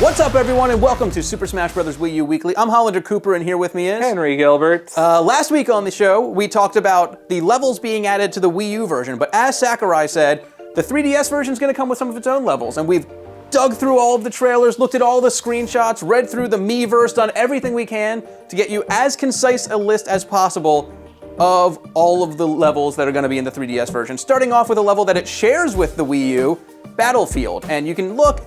What's up, everyone, and welcome to Super Smash Bros. Wii U Weekly. I'm Hollander Cooper, and here with me is... Henry Gilbert. Last week on the show, we talked about the levels being added to the Wii U version, but as Sakurai said, the 3DS version is going to come with some of its own levels, and we've dug through all of the trailers, looked at all the screenshots, read through the Miiverse, done everything we can to get you as concise a list as possible of all of the levels that are going to be in the 3DS version, starting off with a level that it shares with the Wii U, Battlefield. And you can look...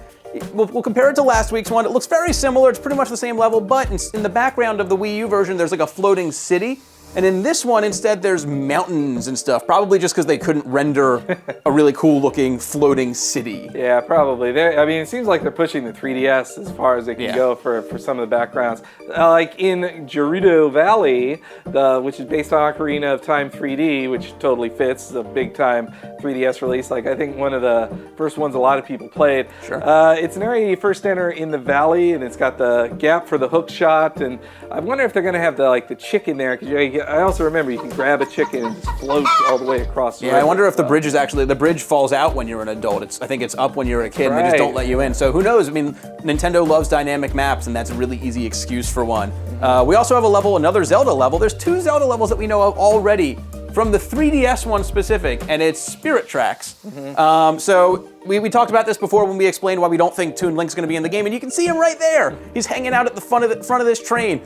We'll compare it to last week's one. It looks very similar. It's pretty much the same level, but in the background of the Wii U version, there's like a floating city. And in this one, instead, there's mountains and stuff, probably just because they couldn't render a really cool-looking floating city. Yeah, probably. I mean, it seems like they're pushing the 3DS as far as they can go for some of the backgrounds. Like in Gerudo Valley, which is based on Ocarina of Time 3D, which totally fits, a big-time 3DS release. Like, I think one of the first ones a lot of people played. Sure. It's an area you first enter in the valley, and it's got the gap for the hook shot, and I wonder if they're going to have the chicken there, because I also remember you can grab a chicken and just float all the way across the river. I wonder if the bridge is actually, the bridge falls out when you're an adult. I think it's up when you're a kid, and they just don't let you in. So who knows? I mean, Nintendo loves dynamic maps, and that's a really easy excuse for one. We also have a level, another Zelda level. There's two Zelda levels that we know of already from the 3DS one specific, and it's Spirit Tracks. So we talked about this before when we explained why we don't think Toon Link's going to be in the game, and you can see him right there. He's hanging out at the front of this train,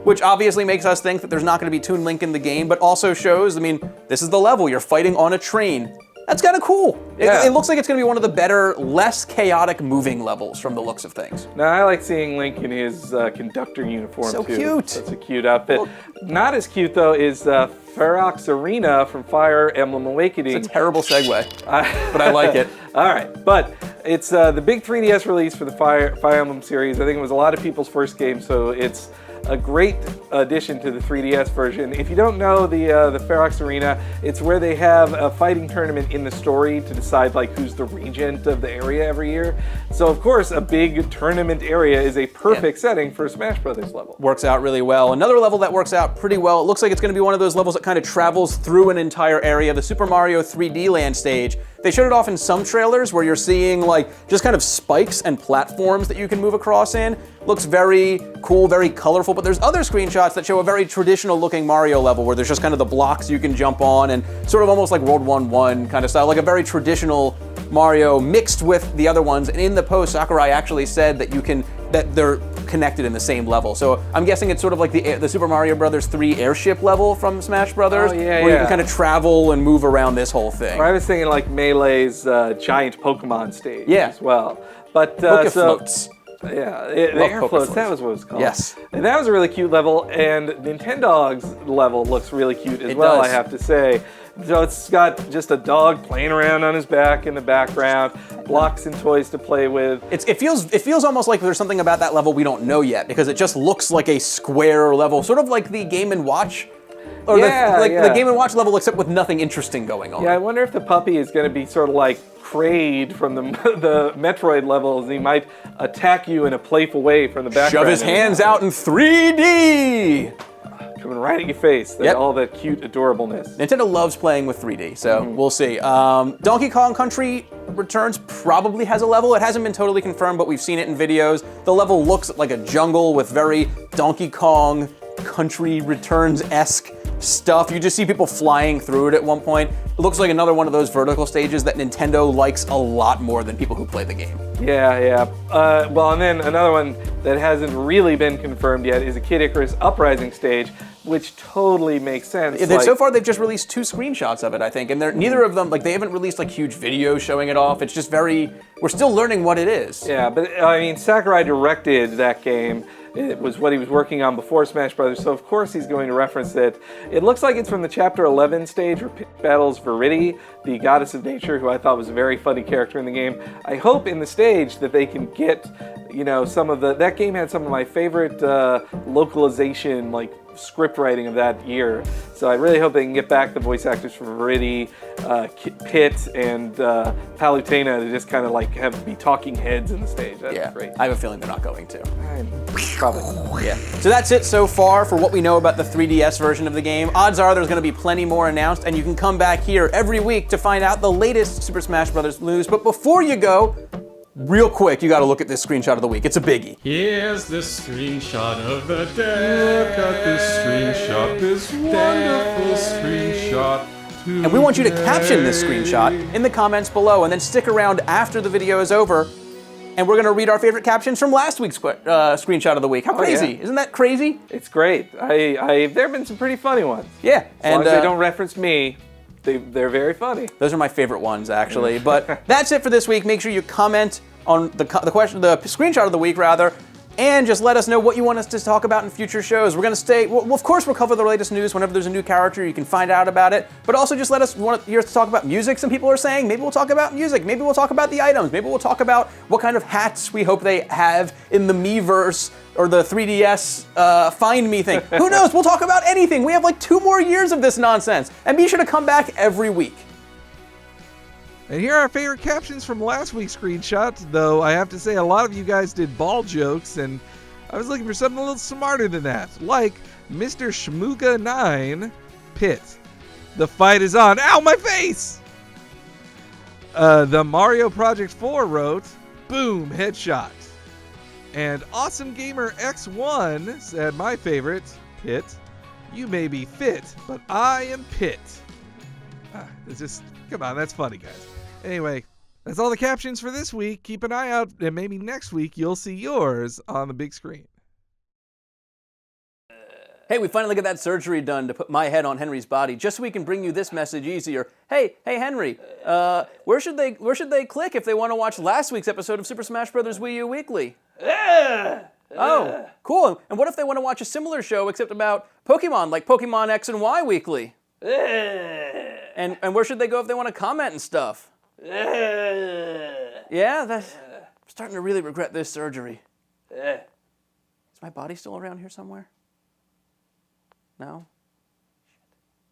which obviously makes us think that there's not going to be Toon Link in the game, but also shows, I mean, this is the level. You're fighting on a train. That's kind of cool. Yeah. It looks like it's going to be one of the better, less chaotic moving levels from the looks of things. Now, I like seeing Link in his conductor uniform, so too. Cute. That's a cute outfit. Well, not as cute, though, is Ferox Arena from Fire Emblem Awakening. It's a terrible segue, but I like it. All right, but it's the big 3DS release for the Fire Emblem series. I think it was a lot of people's first game, so it's a great addition to the 3DS version. If you don't know the Ferox Arena, it's where they have a fighting tournament in the story to decide who's the regent of the area every year. So of course, a big tournament area is a perfect setting for a Smash Brothers level. Works out really well. Another level that works out pretty well, it looks like it's going to be one of those levels that kind of travels through an entire area, the Super Mario 3D Land stage. They showed it off in some trailers where you're seeing just kind of spikes and platforms that you can move across in. Looks very cool, very colorful, but there's other screenshots that show a very traditional looking Mario level where there's just kind of the blocks you can jump on and sort of almost like World 1-1 kind of style, like a very traditional Mario mixed with the other ones. And in the post, Sakurai actually said that they're connected in the same level. So I'm guessing it's sort of like the Super Mario Bros. 3 airship level from Smash Brothers, where you can kind of travel and move around this whole thing. Or I was thinking like Melee's giant Pokemon stage as well. But floats. Yeah, the air floats, that was what it was called. Yes. And that was a really cute level, and Nintendog's level looks really cute as well, I have to say. So it's got just a dog playing around on his back in the background, blocks and toys to play with. It feels almost like there's something about that level we don't know yet, because it just looks like a square level, sort of like the Game & Watch. Or the Game & Watch level, except with nothing interesting going on. Yeah, I wonder if the puppy is going to be sort of like Kraid from the Metroid levels. He might attack you in a playful way from the background. Shove his hands out in 3D! Coming right at your face. All that cute adorableness. Nintendo loves playing with 3D, so we'll see. Donkey Kong Country Returns probably has a level. It hasn't been totally confirmed, but we've seen it in videos. The level looks like a jungle with very Donkey Kong Country Returns-esque stuff. You just see people flying through it at one point. It looks like another one of those vertical stages that Nintendo likes a lot more than people who play the game. Yeah. Well, and then another one that hasn't really been confirmed yet is a Kid Icarus Uprising stage, which totally makes sense. So far, they've just released 2 screenshots of it, I think, and neither of them, they haven't released huge videos showing it off. It's just we're still learning what it is. Yeah, but I mean, Sakurai directed that game. It was what he was working on before Smash Brothers, so of course he's going to reference it. It looks like it's from the Chapter 11 stage where Peach battles Viridi, the goddess of nature, who I thought was a very funny character in the game. I hope in the stage that they can get, some of that game had some of my favorite localization, script writing of that year. So I really hope they can get back the voice actors from Viridi, Pit, and Palutena to just kind of be talking heads in the stage. That'd be great. I have a feeling they're not going to. Probably. Yeah. So that's it so far for what we know about the 3DS version of the game. Odds are there's going to be plenty more announced, and you can come back here every week to find out the latest Super Smash Bros. News. But before you go, real quick, you got to look at this screenshot of the week. It's a biggie. Here's the screenshot of the day. Look at this screenshot, this wonderful screenshot. And we want you to caption this screenshot in the comments below and then stick around after the video is over. And we're going to read our favorite captions from last week's screenshot of the week. How crazy? Yeah. Isn't that crazy? It's great. There have been some pretty funny ones. Yeah. As long as they don't reference me, they're very funny. Those are my favorite ones, actually. But that's it for this week. Make sure you comment on the screenshot of the week, rather, and just let us know what you want us to talk about in future shows. We're going to well, of course, we'll cover the latest news whenever there's a new character. You can find out about it. But also just let us hear us talk about music. Some people are saying maybe we'll talk about music. Maybe we'll talk about the items. Maybe we'll talk about what kind of hats we hope they have in the Miiverse or the 3DS Find Me thing. Who knows? We'll talk about anything. We have like 2 more years of this nonsense. And be sure to come back every week. And here are our favorite captions from last week's screenshot, though I have to say a lot of you guys did ball jokes, and I was looking for something a little smarter than that, like Mr. Shmooga9 Pit. The fight is on. Ow, my face! The Mario Project 4 wrote, boom, headshot. And Awesome Gamer X1 said, my favorite, Pit, you may be fit, but I am Pit. It's just, come on, that's funny, guys. Anyway, that's all the captions for this week. Keep an eye out, and maybe next week you'll see yours on the big screen. Hey, we finally got that surgery done to put my head on Henry's body, just so we can bring you this message easier. Hey, Henry, where should they click if they want to watch last week's episode of Super Smash Bros. Wii U Weekly? Oh, cool. And what if they want to watch a similar show except about Pokemon, like Pokemon X and Y Weekly? And where should they go if they want to comment and stuff? Yeah, I'm starting to really regret this surgery. Is my body still around here somewhere? No?